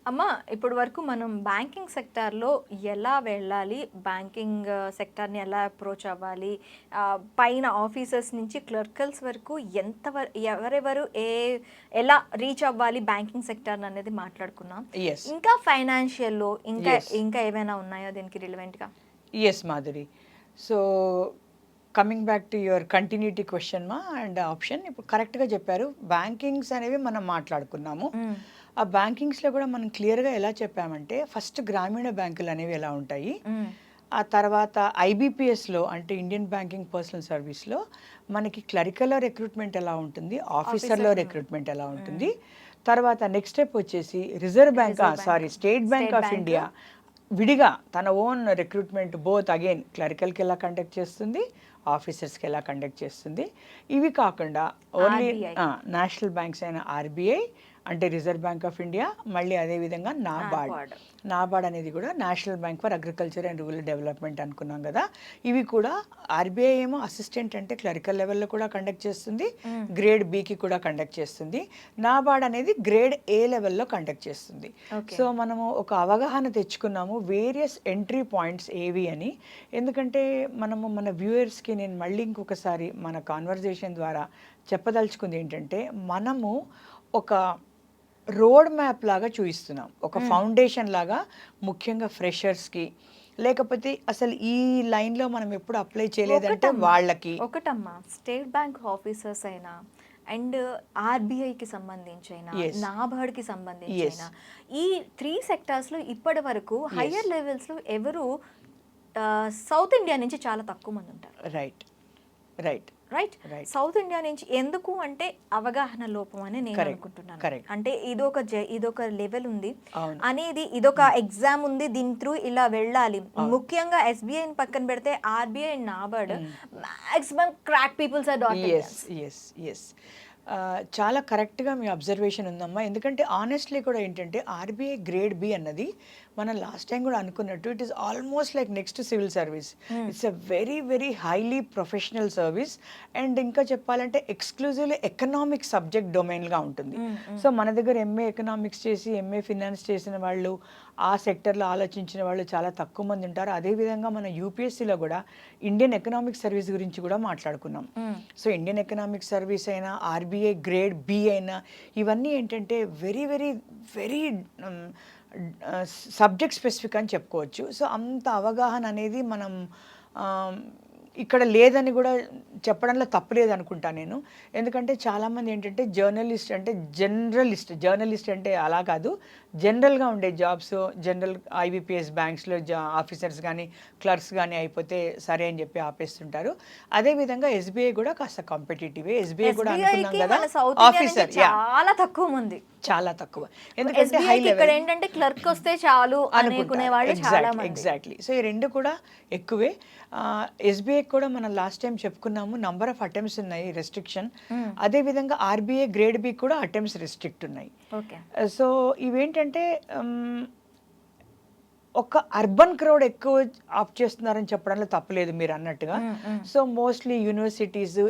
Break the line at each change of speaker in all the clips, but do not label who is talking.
అమ్మ, ఇప్పటి వరకు మనం బ్యాంకింగ్ సెక్టార్లో ఎలా వెళ్ళాలి, బ్యాంకింగ్ సెక్టార్ని ఎలా అప్రోచ్ అవ్వాలి, పైన ఆఫీసర్స్ నుంచి క్లర్కల్స్ వరకు ఎవరెవరు ఎలా రీచ్ అవ్వాలి బ్యాంకింగ్ సెక్టార్ అనేది మాట్లాడుకున్నాం.
ఎస్
ఇంకా ఫైనాన్షియల్లో ఇంకా
ఎస్
ఇంకా ఏమైనా ఉన్నాయో దీనికి రిలవెంట్గా?
Yes Madhuri. So coming back to your continuity question మా అండ్ ఆప్షన్, ఇప్పుడు కరెక్ట్గా చెప్పారు. బ్యాంకింగ్స్ అనేవి మనం మాట్లాడుకున్నాము. ఆ బ్యాంకింగ్స్లో కూడా మనం క్లియర్గా ఎలా చెప్పామంటే, ఫస్ట్ గ్రామీణ బ్యాంకులు అనేవి ఎలా ఉంటాయి, ఆ తర్వాత ఐబీపీఎస్లో అంటే ఇండియన్ బ్యాంకింగ్ పర్సనల్ సర్వీస్లో మనకి క్లరికల్లో రిక్రూట్మెంట్ ఎలా ఉంటుంది, ఆఫీసర్లో రిక్రూట్మెంట్ ఎలా ఉంటుంది, తర్వాత నెక్స్ట్ స్టెప్ వచ్చేసి reserve bank state bank of India విడిగా తన ఓన్ రిక్రూట్మెంట్ బోత్ అగైన్ క్లరికల్కి ఎలా కండక్ట్ చేస్తుంది, ఆఫీసర్స్కి ఎలా కండక్ట్ చేస్తుంది. ఇవి కాకుండా ఓన్లీ నేషనల్ బ్యాంక్స్ అయిన ఆర్బీఐ అంటే రిజర్వ్ బ్యాంక్ ఆఫ్ ఇండియా, మళ్ళీ అదేవిధంగా నాబార్డ్ అనేది కూడా national bank for agriculture and rural development అనుకున్నాం కదా. ఇవి కూడా ఆర్బీఐ ఏమో అసిస్టెంట్ అంటే క్లరికల్ లెవెల్లో కూడా కండక్ట్ చేస్తుంది, గ్రేడ్ బికి కూడా కండక్ట్ చేస్తుంది. నాబార్డ్ అనేది గ్రేడ్ ఏ లెవెల్లో కండక్ట్ చేస్తుంది. సో మనము ఒక అవగాహన తెచ్చుకున్నాము వేరియస్ ఎంట్రీ పాయింట్స్ ఏవి అని. ఎందుకంటే మనము మన వ్యూయర్స్కి నేను మళ్ళీ ఇంకొకసారి మన కాన్వర్జేషన్ ద్వారా చెప్పదలుచుకుంది ఏంటంటే, మనము ఒక రోడ్ మ్యాప్ లాగా చూపిస్తున్నాం, ఒక ఫౌండేషన్ లాగా, ముఖ్యంగా ఫ్రెషర్స్కి, లేకపోతే అసలు ఈ లైన్లో మనం ఎప్పుడు అప్లై చేయలేదంటే వాళ్ళకి.
ఒకటమ్మా, స్టేట్ బ్యాంక్ ఆఫీసర్స్ అయినా అండ్ ఆర్బీఐకి సంబంధించి అయినా నాబార్డ్కి సంబంధించి అయినా ఈ 3 సెక్టార్స్లో ఇప్పటి వరకు హయ్యర్ లెవెల్స్లో ఎవరు సౌత్ ఇండియా నుంచి చాలా తక్కువ మంది ఉంటారు.
రైట్
సౌత్ ఇండియా నుంచి ఎందుకు అంటే అవగాహన లోపం అని నేను అనుకుంటున్నాను. అంటే ఇదొక లెవెల్ ఉంది అనేది, ఇదొక ఎగ్జామ్ ఉంది, దీని త్రూ ఇలా వెళ్ళాలి. ముఖ్యంగా ఎస్బీఐ పక్కన పెడితే RBI and NABARD maximum crack peoples are not.
చాలా కరెక్ట్గా మీ అబ్జర్వేషన్ ఉందమ్మా. ఎందుకంటే ఆనెస్ట్లీ కూడా ఏంటంటే ఆర్బీఐ గ్రేడ్ బి అన్నది మనం లాస్ట్ టైం కూడా అనుకున్నట్టు it is almost like next civil service. It's a very very highly professional service and ఇంకా చెప్పాలంటే ఎక్స్క్లూజివ్లీ ఎకనామిక్ సబ్జెక్ట్ డొమైన్గా ఉంటుంది. సో మన దగ్గర ఎంఏ ఎకనామిక్స్ చేసి ఎంఏ ఫినాన్స్ చేసిన వాళ్ళు, ఆ సెక్టర్లో ఆలోచించిన వాళ్ళు చాలా తక్కువ మంది ఉంటారు. అదేవిధంగా మన యూపీఎస్సీలో కూడా ఇండియన్ ఎకనామిక్ సర్వీస్ గురించి కూడా మాట్లాడుకున్నాం. సో ఇండియన్ ఎకనామిక్ సర్వీస్ అయినా, ఆర్బీఐ గ్రేడ్ బి అయినా, ఇవన్నీ ఏంటంటే very very very subject specific అని చెప్పుకోవచ్చు. సో అంత అవగాహన అనేది మనం ఇక్కడ లేదని కూడా చెప్పడంలో తప్పులేదు అనుకుంటా నేను. ఎందుకంటే చాలామంది ఏంటంటే జర్నలిస్ట్ అంటే అలా కాదు, జనరల్గా ఉండే జాబ్స్, జనరల్ ఐబీపీఎస్ బ్యాంక్స్లో ఆఫీసర్స్ కానీ క్లర్క్స్ కానీ అయిపోతే సరే అని చెప్పి ఆపేస్తుంటారు. అదేవిధంగా ఎస్బీఐ కూడా కాస్త కాంపిటేటివ్. ఎస్బీఐ కూడా అనుకున్నాం కదా ఆఫీసర్ చాలా తక్కువ, ఎందుకంటే హై లెవెల్
ఏంటంటే క్లర్క్ వస్తే చాలు అనుకునే వాళ్ళు చాలా మంది.
ఎగ్జాక్ట్లీ. సో ఈ రెండు కూడా ఎక్కువే. ఎస్బీఐ కూడా మనం లాస్ట్ టైం చెప్పుకున్నాము, నంబర్ ఆఫ్ అటెంప్ట్స్ ఉన్నాయి రెస్ట్రిక్షన్. అదేవిధంగా ఆర్బీఐ గ్రేడ్ బి కూడా అటెంప్ట్స్ రెస్ట్రిక్ట్ ఉన్నాయి. సో ఇవేంటంటే ఒక అర్బన్ క్రౌడ్ ఎక్కువ ఆప్ట్ చేస్తున్నారని చెప్పడంలో తప్పలేదు మీరు అన్నట్టుగా. సో మోస్ట్లీ యూనివర్సిటీస్,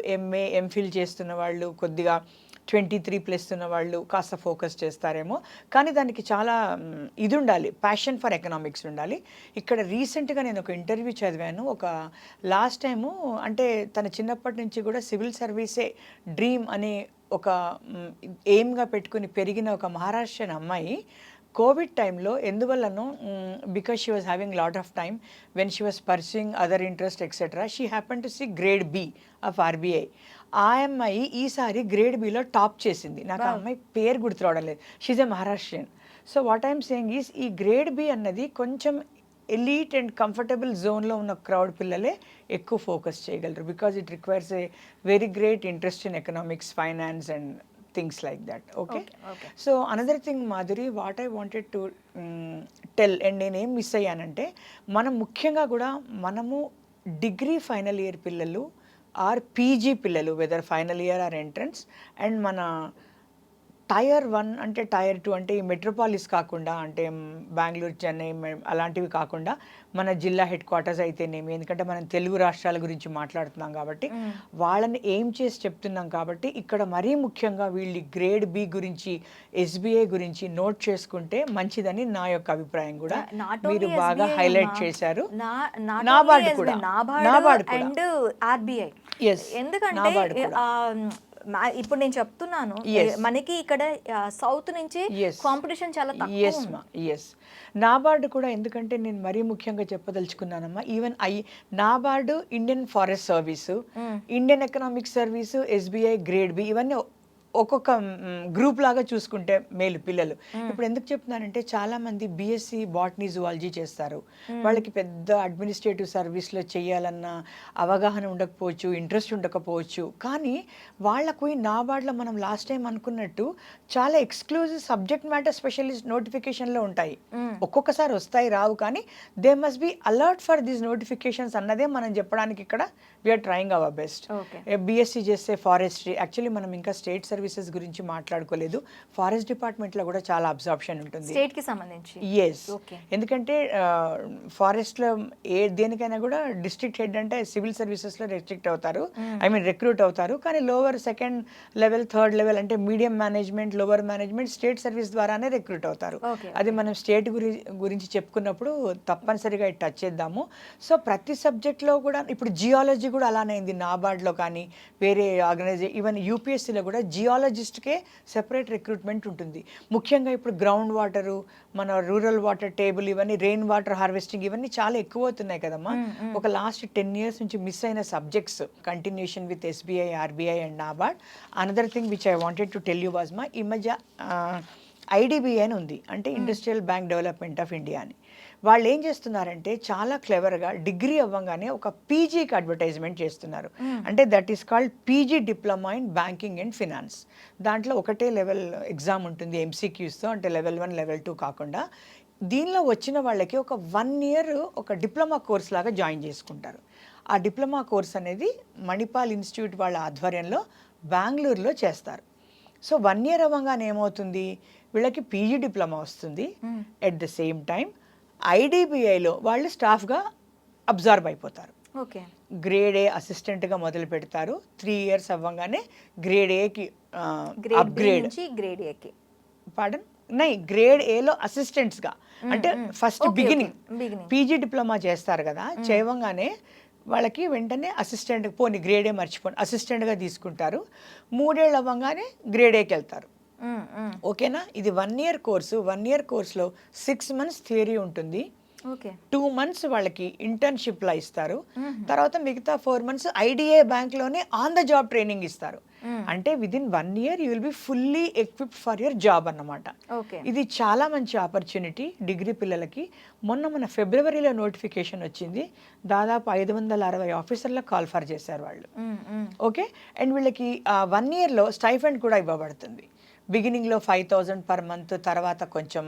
ఎంఫిల్ చేస్తున్న వాళ్ళు, కొద్దిగా 23+ ఉన్న వాళ్ళు కాస్త ఫోకస్ చేస్తారేమో. కానీ దానికి చాలా ఇది ఉండాలి, ప్యాషన్ ఫర్ ఎకనామిక్స్ ఉండాలి. ఇక్కడ రీసెంట్గా నేను ఒక ఇంటర్వ్యూ చదివాను. ఒక లాస్ట్ టైము అంటే తన చిన్నప్పటి నుంచి కూడా సివిల్ సర్వీసే డ్రీమ్ అనే ఒక ఎయిమ్గా పెట్టుకుని పెరిగిన ఒక మహారాష్ట్రన్ అమ్మాయి కోవిడ్ టైంలో ఎందువల్లనో, because she was having lot of time when she was pursuing other interest etcetera, she happen to see grade B of RBI. ఆ అమ్మాయి ఈసారి గ్రేడ్ బిలో టాప్ చేసింది. నాకు ఆ అమ్మాయి పేరు గుర్తురావడం లేదు. She's a Maharashtrian. So what I'm saying is, ఈ గ్రేడ్ బి అన్నది కొంచెం ఎలీట్ అండ్ కంఫర్టబుల్ జోన్లో ఉన్న క్రౌడ్ పిల్లలే ఎక్కువ ఫోకస్ చేయగలరు. Because it requires a very great interest in economics, finance and things like that. Okay. So another thing, Madhuri, what I wanted to tell and నేను ఏం miss అయ్యానంటే, మనం ముఖ్యంగా కూడా మనము డిగ్రీ ఫైనల్ ఇయర్ పిల్లలు ఆర్ పీజీ పిల్లలు, whether final year or entrance, and మన tier 1 అంటే టైర్ 2 అంటే ఈ మెట్రోపాలిస్ కాకుండా అంటే బెంగళూరు, చెన్నై అలాంటివి కాకుండా మన జిల్లా హెడ్ క్వార్టర్స్ అయితేనేమి, ఎందుకంటే మనం తెలుగు రాష్ట్రాల గురించి మాట్లాడుతున్నాం కాబట్టి వాళ్ళని ఏం చేసి చెప్తున్నాం కాబట్టి ఇక్కడ మరీ ముఖ్యంగా వీళ్ళు గ్రేడ్ బి గురించి, ఎస్బీఐ గురించి నోట్ చేసుకుంటే మంచిదని నా యొక్క అభిప్రాయం కూడా. మీరు బాగా హైలైట్ చేశారు. నాబార్డు కూడా,
అండ్ ఆర్బీఐ. ఎందుకంటే ఇప్పుడు నేను చెప్తున్నాను మనకి ఇక్కడ సౌత్ నుంచి కాంపిటీషన్ చాలా తక్కువ.
నాబార్డు కూడా, ఎందుకంటే నేను మరీ ముఖ్యంగా చెప్పదలుచుకున్నానమ్మా, even NABARD, Indian forest service, Indian economic service, SBI grade B, ఇవన్నీ ఒక్కొక్క గ్రూప్ లాగా చూసుకుంటే మేలు పిల్లలు. ఇప్పుడు ఎందుకు చెప్తున్నానంటే చాలా మంది బీఎస్సీ బాటనీ జువాలజీ చేస్తారు, వాళ్ళకి పెద్ద అడ్మినిస్ట్రేటివ్ సర్వీస్లో చేయాలన్న అవగాహన ఉండకపోవచ్చు, ఇంట్రెస్ట్ ఉండకపోవచ్చు, కానీ వాళ్ళకు నాబార్డ్లో మనం లాస్ట్ టైం అనుకున్నట్టు చాలా ఎక్స్క్లూజివ్ సబ్జెక్ట్ మ్యాటర్ స్పెషలిస్ట్ నోటిఫికేషన్లో ఉంటాయి. ఒక్కొక్కసారి వస్తాయి రావు, కానీ they must be alert for these notifications అన్నదే మనం చెప్పడానికి ఇక్కడ we are trying our best. BSc చేస్తే ఫారెస్ట్రీ, యాక్చువల్లీ మనం ఇంకా స్టేట్ సర్వీసెస్ గురించి మాట్లాడుకోలేదు. ఫారెస్ట్ డిపార్ట్మెంట్లో కూడా చాలా అబ్జార్ప్షన్ ఉంటుంది
స్టేట్ కి సంబంధించి.
ఎస్, ఎందుకంటే ఫారెస్ట్లో దేనికైనా కూడా డిస్ట్రిక్ట్ హెడ్ అంటే సివిల్ సర్వీసెస్లో రెస్ట్రిక్ట్ అవుతారు, రిక్రూట్ అవుతారు, కానీ lower second level, third level అంటే medium management, lower management state service ద్వారానే రిక్రూట్ అవుతారు. అది మనం స్టేట్ గురించి చెప్పుకున్నప్పుడు తప్పనిసరిగా టచ్ చేద్దాము. సో ప్రతి సబ్జెక్ట్లో కూడా, ఇప్పుడు జియాలజీ కూడా అలానే అయింది నాబార్డ్లో కానీ వేరే ఆర్గనైజేషన్, ఈవెన్ యూపీఎస్సీలో కూడా జియాలజిస్ట్కే సెపరేట్ రిక్రూట్మెంట్ ఉంటుంది. ముఖ్యంగా ఇప్పుడు గ్రౌండ్ వాటరు, మన రూరల్ వాటర్ టేబుల్, ఇవన్నీ రెయిన్ వాటర్ హార్వెస్టింగ్, ఇవన్నీ చాలా ఎక్కువ అవుతున్నాయి కదమ్మా. ఒక లాస్ట్ 10 years నుంచి మిస్ అయిన subjects continuation with SBI, RBI and NABARD. Another thing which I wanted to tell you was మా, ఈ మధ్య ఐడిబిఐ అని ఉంది, అంటే industrial bank development of India అని. వాళ్ళు ఏం చేస్తున్నారంటే చాలా క్లెవర్గా డిగ్రీ అవ్వగానే ఒక పీజీకి అడ్వర్టైజ్మెంట్ చేస్తున్నారు. అంటే that is called PG diploma in banking and finance. దాంట్లో ఒకటే లెవెల్ ఎగ్జామ్ ఉంటుంది ఎంసీక్యూస్తో, అంటే లెవెల్ 1, లెవెల్ 2 కాకుండా. దీనిలో వచ్చిన వాళ్ళకి ఒక 1 year ఒక డిప్లొమా కోర్స్ లాగా జాయిన్ చేసుకుంటారు. ఆ డిప్లొమా కోర్స్ అనేది మణిపాల్ ఇన్స్టిట్యూట్ వాళ్ళ ఆధ్వర్యంలో బెంగళూరులో చేస్తారు. సో 1 year అవ్వగానే ఏమవుతుంది, వీళ్ళకి పీజీ డిప్లొమా వస్తుంది. ఎట్ ద సేమ్ టైం ఐడిబిఐలో వాళ్ళు స్టాఫ్గా అబ్జర్వ్ అయిపోతారు. గ్రేడ్ ఏ అసిస్టెంట్గా మొదలు పెడతారు. 3 years అవ్వగానే గ్రేడ్ ఏకి అప్గ్రేడ్, గ్రేడ్ ఏలో అసిస్టెంట్స్గా, అంటే ఫస్ట్ బిగినింగ్ పీజీ డిప్లొమా చేస్తారు కదా, చేయగానే వాళ్ళకి వెంటనే అసిస్టెంట్, పోనీ గ్రేడ్ ఏ మర్చిపోండి, అసిస్టెంట్గా తీసుకుంటారు. 3 years అవ్వగానే గ్రేడ్ ఏకి వెళ్తారు. ఓకేనా? ఇది 1 year కోర్సు. 1 year కోర్సులో 6 months థియరీ ఉంటుంది, 2 months వాళ్ళకి ఇంటర్న్షిప్లా ఇస్తారు, తర్వాత మిగతా 4 months ఐడిఏ బ్యాంక్లోనే ఆన్ ద జాబ్ ట్రైనింగ్ ఇస్తారు. అంటే within 1 year you will be fully equipped for your job అన్నమాట. ఇది చాలా మంచి ఆపర్చునిటీ డిగ్రీ పిల్లలకి. మొన్న ఫిబ్రవరిలో నోటిఫికేషన్ వచ్చింది, దాదాపు 560 ఆఫీసర్లకు కాల్ ఫర్ చేశారు వాళ్ళు. ఓకే, అండ్ వీళ్ళకి 1 yearలో స్టైఫండ్ కూడా ఇవ్వబడుతుంది. బిగినింగ్లో 5,000 per month, తర్వాత కొంచెం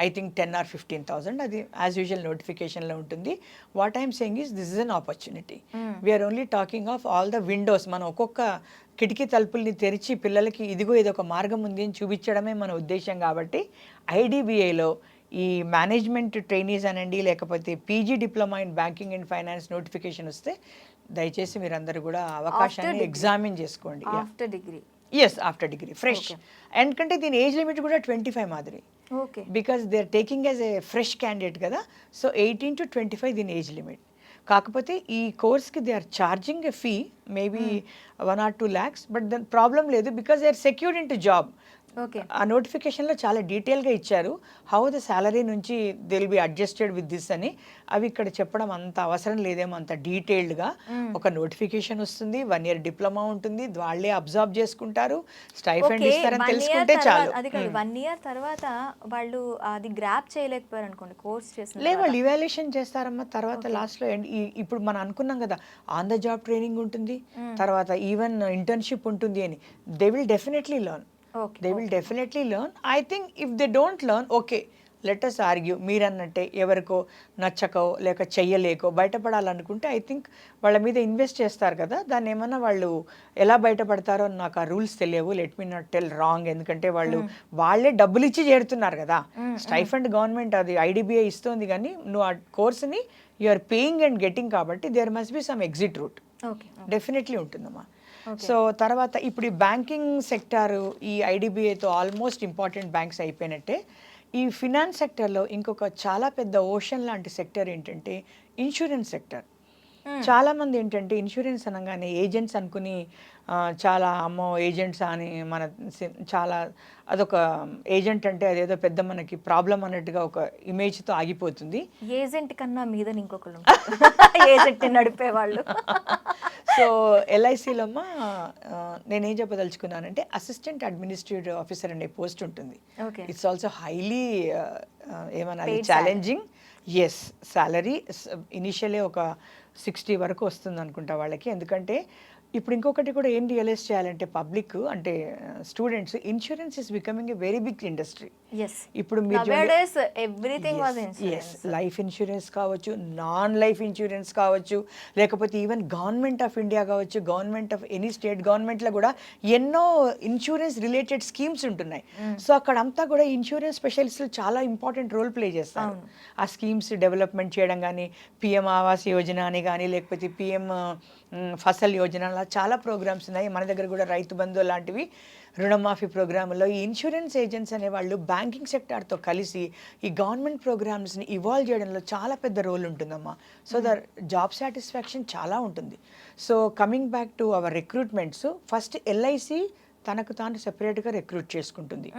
ఐ థింక్ 10 or 15,000, అది యాజ్ యూజువల్ నోటిఫికేషన్లో ఉంటుంది. What I'm saying is this is an opportunity. We are only talking of all the windows. మనం ఒక్కొక్క కిటికీ తలుపుల్ని తెరిచి పిల్లలకి ఇదిగో ఇదొక మార్గం ఉంది అని చూపించడమే మన ఉద్దేశం. కాబట్టి ఐడిబిఐలో ఈ మేనేజ్మెంట్ ట్రైనీస్ అనండి, లేకపోతే PG diploma in banking and finance notification వస్తే దయచేసి మీరందరూ కూడా అవకాశాన్ని ఎగ్జామిన్ చేసుకోండి.
After degree,
yes, after degree fresh. ఎందుకంటే దీని ఏజ్ లిమిట్ కూడా 25 మాదిరి, because they are taking as a fresh candidate కదా. సో 18 to 25 దీని ఏజ్ లిమిట్. కాకపోతే ఈ కోర్స్కి they are charging a fee maybe 1 or 2 lakhs, but దాని ప్రాబ్లం లేదు, because they are secured in to job. ఆ నోటిఫికేషన్లో చాలా డీటెయిల్గా ఇచ్చారు హౌ ద శాలరీ నుంచి they will be adjusted with this అని. అవి ఇక్కడ చెప్పడం అంత అవసరం లేదేమో, అంత డీటెయిల్డ్గా. ఒక నోటిఫికేషన్ వస్తుంది, 1 year డిప్లొమా ఉంటుంది, వాళ్ళే అబ్జర్వ్ చేసుకుంటారు, స్టైఫండ్ ఇస్తారని తెలుసుకుంటే చాలు.
అది కాదు, 1 year తర్వాత వాళ్ళు అది గ్రాప్ చేయలేకపోయారు అనుకోండి కోర్స్ చేసిన,
లేదు వాళ్ళు ఇవాల్యుయేషన్ చేస్తారమ్మా తర్వాత లాస్ట్లో. ఇప్పుడు మనం అనుకున్నాం కదా ఆన్ ద జాబ్ ట్రైనింగ్ ఉంటుంది, తర్వాత ఈవెన్ ఇంటర్న్షిప్ ఉంటుంది అని. They will definitely learn. They will definitely learn. I think if they don't learn, okay, let us argue, మీరన్నట్టే ఎవరికో నచ్చకో లేక చెయ్యలేకో బయటపడాలనుకుంటే ఐ థింక్ వాళ్ళ మీద ఇన్వెస్ట్ చేస్తారు కదా, దాన్ని ఏమన్నా వాళ్ళు ఎలా బయటపడతారో నాకు ఆ రూల్స్ తెలియవు, let me not tell wrong. ఎందుకంటే వాళ్ళే డబ్బులు ఇచ్చి చేరుతున్నారు కదా, స్టైఫండ్ గవర్నమెంట్ అది ఐడిబిఐ ఇస్తుంది, కానీ నువ్వు ఆ కోర్సుని you are paying and getting, కాబట్టి there must be some exit route definitely ఉంటుందమ్మా. సో తర్వాత ఇప్పుడు ఈ బ్యాంకింగ్ సెక్టారు ఈ ఐడిబిఐతో ఆల్మోస్ట్ ఇంపార్టెంట్ బ్యాంక్స్ అయిపోయినట్టే, ఈ ఫినాన్స్ సెక్టర్లో ఇంకొక చాలా పెద్ద ఓషన్ లాంటి సెక్టర్ ఏంటంటే ఇన్సూరెన్స్ సెక్టర్. చాలామంది ఏంటంటే ఇన్సూరెన్స్ అనగానే ఏజెంట్స్ అనుకుని చాలా అమ్మో ఏజెంట్స్ అని చాలా అదొక ఏజెంట్ అంటే అదేదో పెద్ద మనకి ప్రాబ్లం అన్నట్టుగా ఒక ఇమేజ్తో ఆగిపోతుంది.
ఏజెంట్ కన్నా మీద ఇంకొకరు ఏజెంట్ నడిపేవాళ్ళు.
సో ఎల్ఐసిలో అమ్మా నేనేం చెప్పదలుచుకున్నానంటే అసిస్టెంట్ అడ్మినిస్ట్రేటివ్ ఆఫీసర్ అనే పోస్ట్ ఉంటుంది. ఇట్స్ ఆల్సో హైలీ ఏమనాలి ఛాలెంజింగ్. ఎస్, సాలరీ ఇనిషియలీ ఒక 60 వరకు వస్తుంది అనుకుంటా వాళ్ళకి. ఎందుకంటే ఇప్పుడు ఇంకొకటి కూడా ఏం రియలైజ్ చేయాలంటే పబ్లిక్ అంటే students, insurance is becoming a very big industry. ఇప్పుడు మీరు లైఫ్ ఇన్సూరెన్స్ కావచ్చు, నాన్ లైఫ్ ఇన్సూరెన్స్ కావచ్చు, లేకపోతే ఈవెన్ గవర్నమెంట్ ఆఫ్ ఇండియా కావచ్చు, గవర్నమెంట్ ఆఫ్ ఎనీ స్టేట్ గవర్నమెంట్లో కూడా ఎన్నో ఇన్సూరెన్స్ రిలేటెడ్ స్కీమ్స్ ఉంటున్నాయి. సో అక్కడంతా కూడా ఇన్సూరెన్స్ స్పెషలిస్టులు చాలా ఇంపార్టెంట్ రోల్ ప్లే చేస్తారు. ఆ స్కీమ్స్ డెవలప్మెంట్ చేయడం కానీ, పిఎం ఆవాస్ యోజన అని కానీ, లేకపోతే పిఎం ఫసల్ యోజన, అలా చాలా ప్రోగ్రామ్స్ ఉన్నాయి. మన దగ్గర కూడా రైతు బంధు లాంటివి, రుణమాఫీ ప్రోగ్రాంలో ఈ ఇన్సూరెన్స్ ఏజెంట్స్ అనేవాళ్ళు బ్యాంకింగ్ సెక్టార్తో కలిసి ఈ గవర్నమెంట్ ప్రోగ్రామ్స్ని ఇవాల్వ్ చేయడంలో చాలా పెద్ద రోల్ ఉంటుందమ్మా. సో ద జాబ్ సాటిస్ఫాక్షన్ చాలా ఉంటుంది. So coming back to our recruitments, first LIC తనకు తాను సెపరేట్గా రిక్రూట్ చేసుకుంటుంది.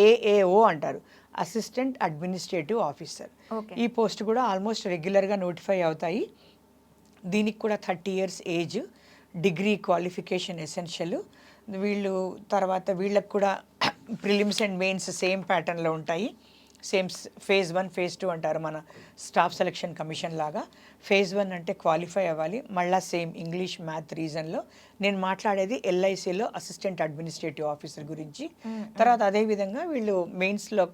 ఏఏఓ అంటారు, అసిస్టెంట్ అడ్మినిస్ట్రేటివ్ ఆఫీసర్. ఈ పోస్ట్ కూడా ఆల్మోస్ట్ రెగ్యులర్గా నోటిఫై అవుతాయి. దీనికి కూడా 30 years age, degree qualification essential. వీళ్ళకు కూడా ప్రిలిమ్స్ అండ్ మెయిన్స్ సేమ్ ప్యాటర్న్లో ఉంటాయి. సేమ్ phase 1 phase 2 అంటారు మన స్టాఫ్ సెలక్షన్ కమిషన్ లాగా. phase 1 అంటే క్వాలిఫై అవ్వాలి, మళ్ళీ సేమ్ ఇంగ్లీష్, మ్యాథ్, రీజన్లో. నేను మాట్లాడేది ఎల్ఐసిలో అసిస్టెంట్ అడ్మినిస్ట్రేటివ్ ఆఫీసర్ గురించి. తర్వాత అదేవిధంగా వీళ్ళు మెయిన్స్లో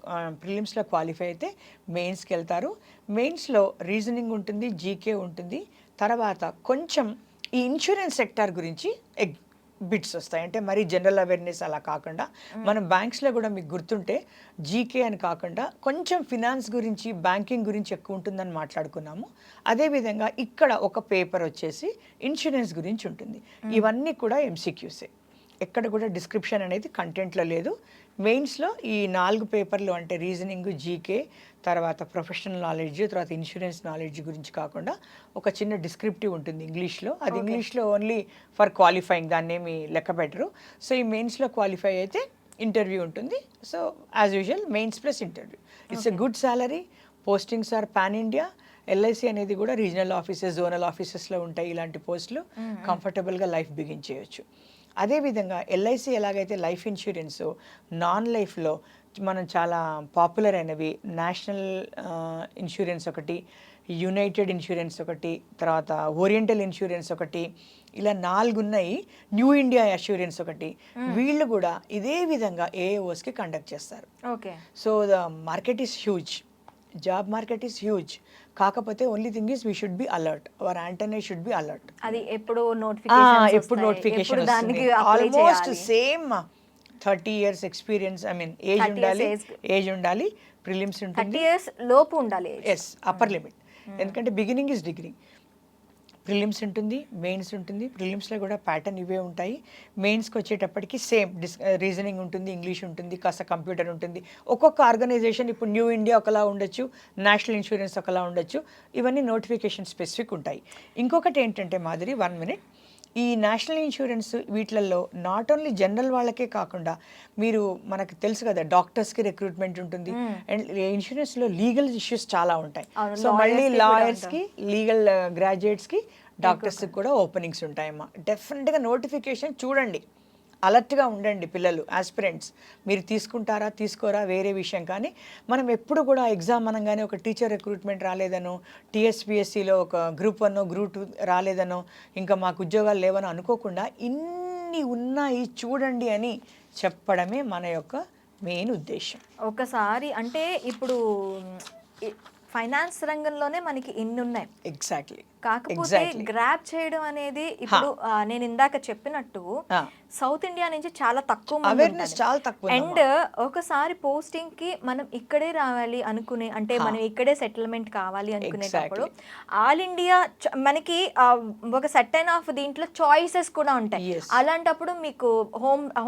ప్రిలిమ్స్లో క్వాలిఫై అయితే మెయిన్స్కి వెళ్తారు. మెయిన్స్లో రీజనింగ్ ఉంటుంది, జీకే ఉంటుంది. తర్వాత కొంచెం ఈ ఇన్సూరెన్స్ సెక్టార్ గురించి బిట్స్ వస్తాయి. అంటే మరి జనరల్ అవేర్నెస్ అలా కాకుండా, మనం బ్యాంక్స్లో కూడా మీకు గుర్తుంటే జీకే అని కాకుండా కొంచెం ఫినాన్స్ గురించి, బ్యాంకింగ్ గురించి ఎక్కువ ఉంటుందని మాట్లాడుకున్నాము. అదేవిధంగా ఇక్కడ ఒక పేపర్ వచ్చేసి ఇన్సూరెన్స్ గురించి ఉంటుంది. ఇవన్నీ కూడా ఎంసీక్యూసే, ఎక్కడ కూడా డిస్క్రిప్షన్ అనేది కంటెంట్లో లేదు. మెయిన్స్లో ఈ 4 పేపర్లు అంటే రీజనింగ్, జీకే, తర్వాత ప్రొఫెషనల్ నాలెడ్జ్, తర్వాత ఇన్సూరెన్స్ నాలెడ్జ్ గురించి కాకుండా ఒక చిన్న డిస్క్రిప్టివ్ ఉంటుంది ఇంగ్లీష్లో. అది ఇంగ్లీష్లో ఓన్లీ ఫర్ క్వాలిఫైయింగ్, దాన్ని ఏమి లెక్క పెట్టరు. సో ఈ మెయిన్స్లో క్వాలిఫై అయితే ఇంటర్వ్యూ ఉంటుంది. So as usual mains plus interview. It's a good salary. Postings are pan India. LIC అనేది కూడా రీజనల్ ఆఫీసెస్, జోనల్ ఆఫీసెస్లో ఉంటాయి. ఇలాంటి పోస్టులు కంఫర్టబుల్గా లైఫ్ బిగించేయచ్చు. అదేవిధంగా ఎల్ఐసి ఎలాగైతే లైఫ్ ఇన్సూరెన్స్, నాన్ లైఫ్లో మనం చాలా పాపులర్ అయినవి నేషనల్ ఇన్సూరెన్స్ ఒకటి, యునైటెడ్ ఇన్సూరెన్స్ ఒకటి, తర్వాత ఓరియంటల్ ఇన్సూరెన్స్ ఒకటి, ఇలా 4 ఉన్నాయి. న్యూ ఇండియా అష్యూరెన్స్ ఒకటి. వీళ్ళు కూడా ఇదే విధంగా ఏఏఓస్కి కండక్ట్ చేస్తారు. So the market is huge, job market is huge. కాకపోతే only thing is we should be alert, our antenna should be alert.
అది ఎప్పుడు
notification almost same 30 years experience, I mean age ఉండాలి, ప్రిలిమ్స్ ఉంటుంది,
30 years లోపు ఉండాలి.
Yes, upper limit. ఎందుకంటే beginning is degree, prelims ఉంటుంది, mains ఉంటుంది. ప్రిలిమ్స్లో కూడా ప్యాటర్న్ ఇవే ఉంటాయి. మెయిన్స్కి వచ్చేటప్పటికి సేమ్ రీజనింగ్ ఉంటుంది, ఇంగ్లీష్ ఉంటుంది, కాస్త కంప్యూటర్ ఉంటుంది. ఒక్కొక్క ఆర్గనైజేషన్ ఇప్పుడు న్యూ ఇండియా ఒకలా ఉండొచ్చు, నేషనల్ ఇన్సూరెన్స్ ఒకలా ఉండొచ్చు. ఇవన్నీ నోటిఫికేషన్ స్పెసిఫిక్ ఉంటాయి. ఇంకొకటి ఏంటంటే మాదిరి 1 minute, ఈ నేషనల్ ఇన్సూరెన్స్ వీటిలలో నాట్ ఓన్లీ జనరల్ వాళ్ళకే కాకుండా, మీరు మనకు తెలుసు కదా డాక్టర్స్కి రిక్రూట్మెంట్ ఉంటుంది, అండ్ ఇన్సూరెన్స్లో లీగల్ ఇష్యూస్ చాలా ఉంటాయి. సో మళ్ళీ లాయర్స్కి, లీగల్ గ్రాడ్యుయేట్స్కి, డాక్టర్స్కి కూడా ఓపెనింగ్స్ ఉంటాయమ్మా. డెఫినెట్గా నోటిఫికేషన్ చూడండి, అలర్ట్గా ఉండండి పిల్లలు, ఆస్పిరెంట్స్. మీరు తీసుకుంటారా తీసుకోరా వేరే విషయం, కానీ మనం ఎప్పుడు కూడా ఎగ్జామ్ అనగానే ఒక టీచర్ రిక్రూట్మెంట్ రాలేదనో, టీఎస్పీఎస్సీలో ఒక గ్రూప్ 1 గ్రూప్ 2 రాలేదనో, ఇంకా మాకు ఉద్యోగాలు లేవనో అనుకోకుండా ఇన్ని ఉన్నాయి చూడండి అని చెప్పడమే మన యొక్క మెయిన్ ఉద్దేశం.
ఒకసారి అంటే ఇప్పుడు ఫైనాన్స్ రంగంలోనే మనకి ఇన్ని ఉన్నాయి.
ఎగ్జాక్ట్లీ.
కాకపోతే గ్రాప్ చేయడం అనేది ఇప్పుడు నేను ఇందాక చెప్పినట్టు సౌత్ ఇండియా నుంచి చాలా తక్కువ
అవేర్నెస్ చాలా తక్కువ.
అండ్ ఒకసారి పోస్టింగ్ కి మనం ఇక్కడే రావాలి అనుకునే, అంటే మనం ఇక్కడే సెటిల్మెంట్ కావాలి అనుకునేటప్పుడు ఆల్ ఇండియా మనకి ఒక సెటైన్ ఆఫ్ దీంట్లో చాయిసెస్ కూడా ఉంటాయి. అలాంటప్పుడు మీకు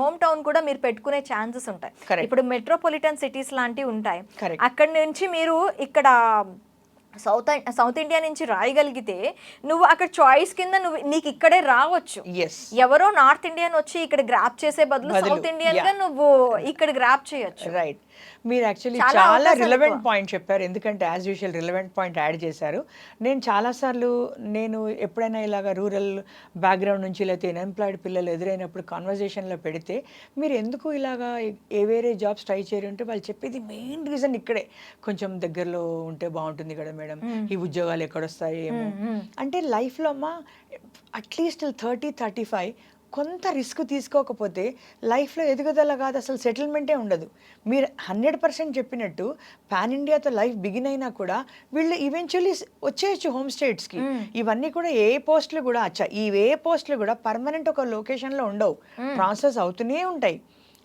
హోమ్ టౌన్ కూడా మీరు పెట్టుకునే ఛాన్సెస్ ఉంటాయి. ఇప్పుడు మెట్రోపాలిటన్ సిటీస్ లాంటివి ఉంటాయి. అక్కడ నుంచి మీరు ఇక్కడ సౌత్ ఇండియా నుంచి రాయగలిగితే నువ్వు అక్కడ చాయిస్ కింద నీకు ఇక్కడే రావచ్చు. ఎవరో నార్త్ ఇండియన్ వచ్చి ఇక్కడ గ్రాప్ చేసే బదులు సౌత్ ఇండియన్ గా నువ్వు ఇక్కడ గ్రాప్ చేయొచ్చు.
రైట్. మీరు యాక్చువల్లీ చాలా రిలవెంట్ పాయింట్ చెప్పారు, ఎందుకంటే as usual relevant point add చేశారు. నేను చాలాసార్లు ఎప్పుడైనా ఇలాగ రూరల్ బ్యాక్గ్రౌండ్ నుంచి లేకపోతే అన్ఎంప్లాయిడ్ పిల్లలు ఎదురైనప్పుడు కాన్వర్జేషన్లో పెడితే మీరు ఎందుకు ఇలాగా వేరే జాబ్స్ ట్రై చేయరు అంటే వాళ్ళు చెప్పేది మెయిన్ రీజన్ ఇక్కడే కొంచెం దగ్గరలో ఉంటే బాగుంటుంది కదా మేడం, ఈ ఉద్యోగాలు ఎక్కడొస్తాయి ఏమో అంటే లైఫ్లో అమ్మా అట్లీస్ట్ 30-35 కొంత రిస్క్ తీసుకోకపోతే లైఫ్లో ఎదుగుదల కాదు, అసలు సెటిల్మెంటే ఉండదు. మీరు 100% చెప్పినట్టు పాన్ ఇండియాతో లైఫ్ బిగిన్ అయినా కూడా వీళ్ళు ఈవెన్చువల్లీ వచ్చేయచ్చు హోమ్ స్టేట్స్కి. ఇవన్నీ కూడా ఏ పోస్టులు కూడా ఏ పోస్టులు కూడా పర్మనెంట్ ఒక లొకేషన్లో ఉండవు, ట్రాన్స్ఫర్స్ అవుతూనే ఉంటాయి.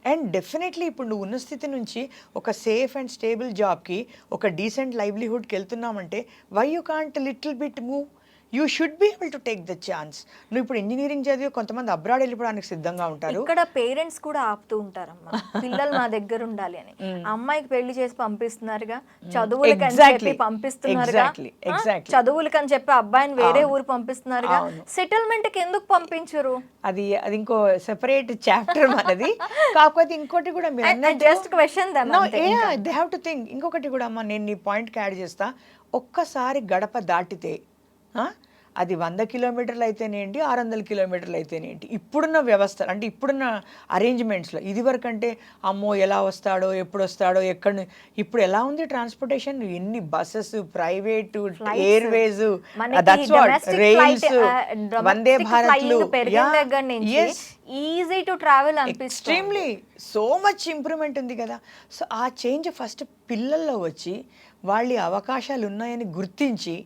అండ్ డెఫినెట్లీ ఇప్పుడు నువ్వు ఉన్న స్థితి నుంచి ఒక సేఫ్ అండ్ స్టేబుల్ జాబ్కి ఒక డీసెంట్ లైవ్లీహుడ్కి వెళ్తున్నామంటే why you can't little bit move? You should be able to take the chance. నువ్వు ఇప్పుడు ఇంజనీరింగ్ చదివి కొంతమంది అబ్రాడ్ వెళ్ళిపోవడానికి సిద్ధంగా ఉంటారు.
ఇక్కడ పేరెంట్స్ కూడా ఆపుతూ ఉంటారమ్మా, పిల్లలు మా దగ్గర ఉండాలి అని. అమ్మాయికి పెళ్లి చేసి పంపిస్తున్నారుగా, చదువులకి అని చెప్పి పంపిస్తున్నారుగా, చదువులకి అని చెప్పి అబ్బాయిని వేరే ఊరు పంపిస్తున్నారుగా, సెటిల్మెంట్ కి ఎందుకు పంపించరు?
అది ఇంకో సెపరేట్ చాప్టర్ మనది. కాకపోతే ఇంకోటి కూడా మీరు
just question
they have to think. ఇంకొకటి కూడా అమ్మా నేను నీ పాయింట్కి యాడ్ చేస్తా. ఒక్కసారి గడప దాటితే అది 100 కిలోమీటర్లు అయితేనేంటి, 600 కిలోమీటర్లు అయితేనేంటి, ఇప్పుడున్న వ్యవస్థ అంటే ఇప్పుడున్న అరేంజ్మెంట్స్లో ఇదివరకు అంటే అమ్మో ఎలా వస్తాడో ఎప్పుడు వస్తాడో ఎక్కడ, ఇప్పుడు ఎలా ఉంది ట్రాన్స్పోర్టేషన్, ఎన్ని buses, private, airways, that's what rails, Vande భారత్లు,
easy to travel,
extremely so much improvement ఉంది కదా. సో ఆ చేంజ్ ఫస్ట్ పిల్లల్లో వచ్చి వాళ్ళ అవకాశాలు ఉన్నాయని గుర్తించి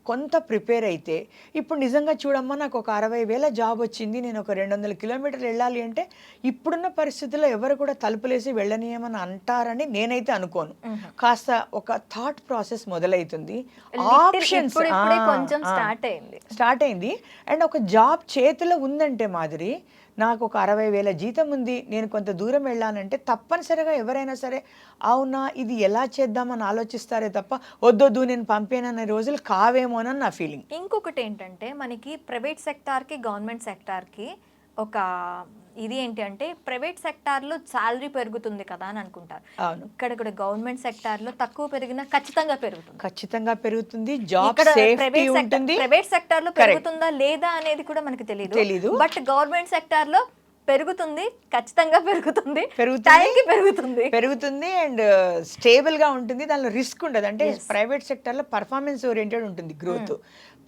కొంత ప్రిపేర్ అయితే, ఇప్పుడు నిజంగా చూడమ్మా నాకు ఒక 60,000 జాబ్ వచ్చింది, నేను ఒక 200 కిలోమీటర్లు వెళ్ళాలి అంటే ఇప్పుడున్న పరిస్థితుల్లో ఎవరు కూడా తలుపులేసి వెళ్ళనీయమని అంటారని నేనైతే అనుకోను. కాస్త ఒక థాట్ ప్రాసెస్ మొదలవుతుంది, ఆప్షన్స్ స్టార్ట్ అయింది. అండ్ ఒక జాబ్ చేతిలో ఉందంటే మాదిరి నాకు ఒక 60,000 జీతం ఉంది, నేను కొంత దూరం వెళ్ళానంటే తప్పనిసరిగా ఎవరైనా సరే అవునా ఇది ఎలా చేద్దామని ఆలోచిస్తారే తప్ప వద్దొద్దు నేను పంపేననే రోజులు కావేమోనని నా ఫీలింగ్.
ఇంకొకటి ఏంటంటే మనకి ప్రైవేట్ సెక్టార్కి గవర్నమెంట్ సెక్టార్కి ఒక ఇది ఏంటి అంటే ప్రైవేట్ సెక్టార్లో శాలరీ పెరుగుతుంది కదా అని అనుకుంటారు. ఇక్కడ కూడా గవర్నమెంట్ సెక్టార్లో తక్కువ పెరిగినా ఖచ్చితంగా పెరుగుతుంది.
జాబ్ సేఫ్టీ ఉంటుంది.
ప్రైవేట్ సెక్టార్లో పెరుగుతుందా లేదా అనేది కూడా మనకి తెలియదు. బట్ గవర్నమెంట్ సెక్టార్లో పెరుగుతుంది, ఖచ్చితంగా
పెరుగుతుంది అండ్ స్టేబుల్ గా ఉంటుంది. దానిలో రిస్క్ ఉండదు. అంటే ప్రైవేట్ సెక్టార్లో పర్ఫార్మెన్స్ ఓరియంటెడ్ ఉంటుంది గ్రోత్.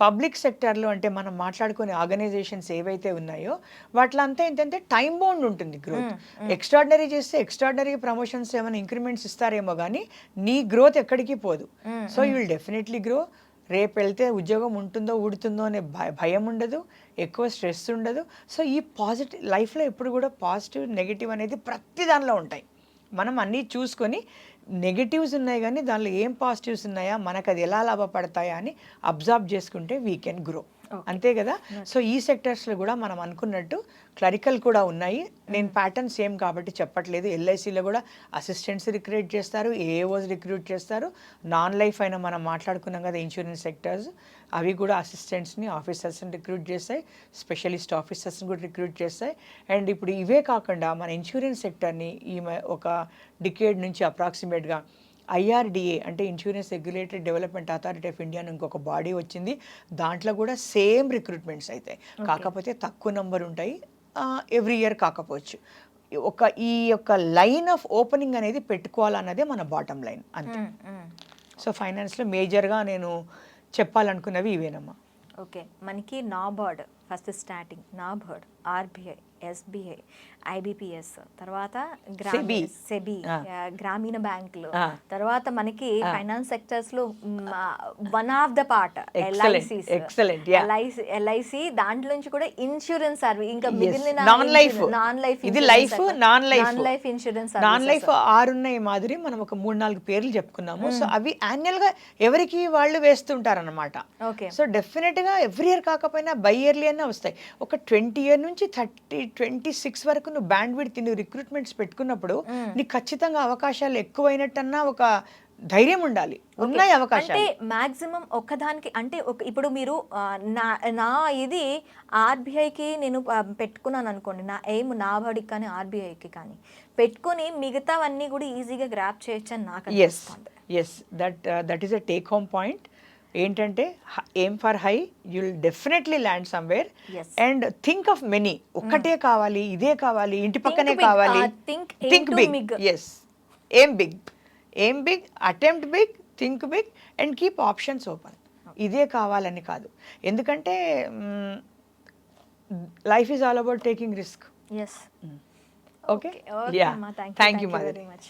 పబ్లిక్ సెక్టార్లో అంటే మనం మాట్లాడుకునే ఆర్గనైజేషన్స్ ఏవైతే ఉన్నాయో వాటిలో అంతా ఏంటంటే టైం బౌండ్ ఉంటుంది గ్రోత్. ఎక్స్ట్రాడినరీ చేస్తే ఎక్స్ట్రాడినరీ ప్రమోషన్స్ ఏమైనా ఇంక్రిమెంట్స్ ఇస్తారేమో కానీ నీ గ్రోత్ ఎక్కడికి పోదు. So you will definitely grow. రేపు వెళ్తే ఉద్యోగం ఉంటుందో ఊడుతుందో అనే భయం ఉండదు, ఎక్కువ స్ట్రెస్ ఉండదు. సో ఈ పాజిటివ్ లైఫ్లో ఎప్పుడు కూడా పాజిటివ్ నెగిటివ్ అనేది ప్రతి దానిలో ఉంటాయి. మనం అన్నీ చూసుకొని నెగిటివ్స్ ఉన్నాయి కానీ దానిలో ఏం పాజిటివ్స్ ఉన్నాయా, మనకు అది ఎలా లాభపడతాయా అని అబ్జర్వ్ చేసుకుంటే వీ కెన్ గ్రో. అంతే కదా. సో ఈ సెక్టర్స్లో కూడా మనం అనుకున్నట్టు క్లరికల్ కూడా ఉన్నాయి. నేను ప్యాటర్న్ సేమ్ కాబట్టి చెప్పట్లేదు. ఎల్ఐసిలో కూడా అసిస్టెంట్స్ రిక్రూట్ చేస్తారు, ఏఏఓస్ రిక్రూట్ చేస్తారు. నాన్ లైఫ్ అయినా మనం మాట్లాడుకున్నాం కదా ఇన్సూరెన్స్ సెక్టర్స్, అవి కూడా అసిస్టెంట్స్ని ఆఫీసర్స్ని రిక్రూట్ చేస్తాయి, స్పెషలిస్ట్ ఆఫీసర్స్ని కూడా రిక్రూట్ చేస్తాయి. అండ్ ఇప్పుడు ఇవే కాకుండా మన ఇన్సూరెన్స్ సెక్టర్ని ఒక డికేడ్ నుంచి అప్రాక్సిమేట్గా IRDA అంటే insurance regulatory development authority of India అని ఇంకొక బాడీ వచ్చింది. దాంట్లో కూడా సేమ్ రిక్రూట్మెంట్స్ అవుతాయి, కాకపోతే తక్కువ నెంబర్ ఉంటాయి, ఎవ్రీ ఇయర్ కాకపోవచ్చు. ఈ యొక్క లైన్ ఆఫ్ ఓపెనింగ్ అనేది పెట్టుకోవాలన్నదే మన బాటమ్ లైన్ అంతే. సో ఫైనాన్స్లో మేజర్గా నేను చెప్పాలనుకున్నవి ఇవేనమ్మా.
ఓకే, మనకి NABARD first starting, NABARD, RBI, SBI IBPS, తర్వాత
SEBI.
సెబీ, గ్రామీణ బ్యాంకులు,
ఆ.
తర్వాత మనకి ఫైనాన్స్ సెక్టర్స్ లో one of the part
Excellent, yeah.
LIC, దాంట్లో నుంచి కూడా ఇన్సూరెన్స్ సర్వీస్, ఇంకా మిగిలిన
నాన్ లైఫ్ ఇది life, non
life insurance
non life 6 ఉన్నాయి మాదిరి. మనం ఒక 3-4 పేర్లు చెప్పుకున్నాము. సో అవి యాన్యువల్ గా ఎవరికి వాళ్ళు వేస్తుంటారన్నమాట.
ఓకే.
సో డెఫినెట్ గా ఎవ్రీ ఇయర్ కాకపోయినా బై ఇయర్లీ అనే వస్తాయి. ఒక 20 ఇయర్ నుంచి 26 వరకు నువ్వు బ్యాండ్ విడ్త్, నువ్వు రిక్రూట్మెంట్స్ పెట్టుకున్నప్పుడు నీకు ఖచ్చితంగా అవకాశాలు ఎక్కువైనట్టన్నా ఒక ధైర్యం ఉండాలి. ఉన్నాయి అవకాశాలు.
అంటే మాక్సిమం ఒక్కదానికి అంటే ఇప్పుడు మీరు నా ఇది ఆర్బీఐకి నేను పెట్టుకున్నాను అనుకోండి, నా ఎయిమ్ నాబార్డుకి కానీ ఆర్బీఐకి కానీ పెట్టుకొని మిగతావన్నీ కూడా ఈజీగా గ్రాప్ చేయొచ్చు అని నాకు అనిపిస్తుంది.
Yes that is a take home point. ఏంటంటే aim for high, you will definitely land somewhere. And think of many. ఒక్కటే కావాలి, ఇదే కావాలి, ఇంటి పక్కనే కావాలి. Think big. Yes, aim big, attempt big, think big and keep options open. ఇదే కావాలని కాదు. ఎందుకంటే life is all about taking risk.
Yes.
Okay. Thank you very much.